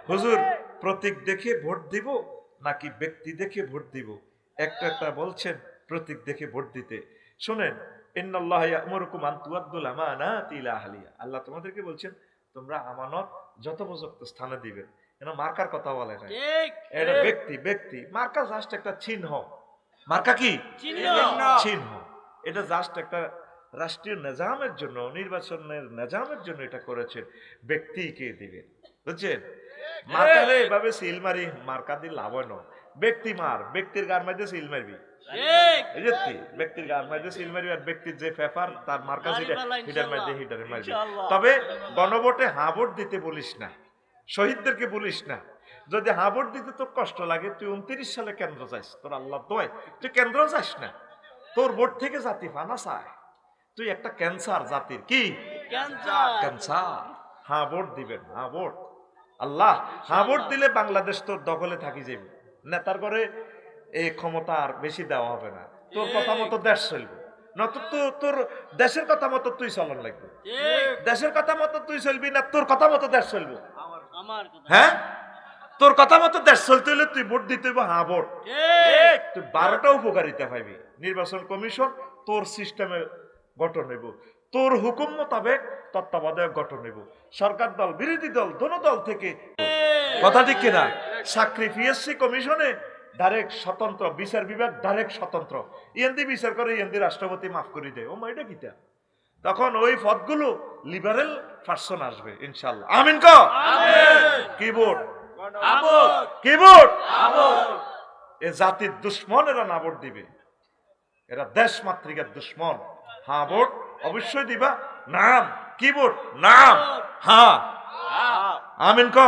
হুজুর প্রতীক দেখে ভোট দিব নাকি ব্যক্তি দেখে ভোট দিব? একটা বলছেন প্রতীক দেখে ভোট দিতে। শুনেন, ইন্নাল্লাহা ইয়া'মুরুকুম আন তুআদ্দুল আমানাতি ইলা আহলিহা। আল্লাহ তোমাদেরকে বলছেন তোমরা আমানত যথোপযুক্ত স্থানে দিবে। কেন মার্কার কথা বলে না, এটা ব্যক্তি। মার্কা জাস্ট একটা চিহ্ন। মার্কা কি? চিহ্ন। এটা জাস্ট একটা রাষ্ট্রীয় নিজামের জন্য, নির্বাচনের নিজামের জন্য এটা করেছেন। ব্যক্তিকে দিবেন, বুঝছেন? মার্কারে এভাবে সিল মারি, মার্কা দিয়ে লাভ হয় না। ব্যক্তি মার, ব্যক্তির গার মধ্যে সিল মারবি, ব্যক্তির গার মধ্যে সিল মারবি, আর ব্যক্তির যে পেপার তার মার্কা হিটার মধ্যে হিটারে মারবি। তবে গণভোটে হ্যাঁ ভোট দিতে বলিস না, শহীদদেরকে বলিস না। যদি হ্যাঁ ভোট দিতে তোর কষ্ট লাগে, তুই 29 সালে কেন্দ্র যাস, তোর আল্লাহ দোয় তুই কেন্দ্র যাস না। তোর ভোট থেকে জাতি ফানা চায়, তুই একটা ক্যান্সার জাতির। কি ক্যান্সার? হ্যাঁ ভোট দিবেন, হ্যাঁ ভোট। আল্লাহ হ্যাঁ ভোট দিলে বাংলাদেশ তোর দখলে থাকি যাবে। নেতার ঘরে এই ক্ষমতা আর বেশি দেওয়া হবে না। তোর কথা মতো দেশ চলবে, নয়তো তোর দেশের কথা মতো তুই চলন লাগবে। দেশের কথা মতো তুই চলবি না, তোর কথা মতো দেশ চলবে। হ্যাঁ, তোর কথা মতো দেশ চলতে হলে তুই ভোট দিতে হইব, হ্যাঁ ভোট। তুই 12টা উপকারিতা পাইবি। নির্বাচন কমিশন তোর সিস্টেমে গঠন হইব, তোর হুকুম মোতাবেক তত্ত্বাবধায়ক গঠন হইব। সরকার দল বিরোধী দল দোনো দল থেকে, কথা ঠিক কিনা? চাকরি পিএসসি কমিশনে ডাইরেক্ট স্বতন্ত্র, বিচার বিভাগ ডাইরেক্ট স্বতন্ত্র। ইএনদি বিচার করে, ইএনদি রাষ্ট্রপতি মাফ করে দেয়। ও মা, এটা কিটা? তখন ওই পদগুলো লিবারেল পার্সন আসবে ইনশাআল্লাহ। আমিন ক কিবোর্ড কিবোর্ড। এ জাতির দুশ্মন, এরা না ভোট দিবে, এরা দেশ মাতৃকার দুশ্মন। হ্যাঁ ভোট অবশ্যই দিবা। নাম কিবোর্ড, নাম হ্যাঁ। আমিন ক।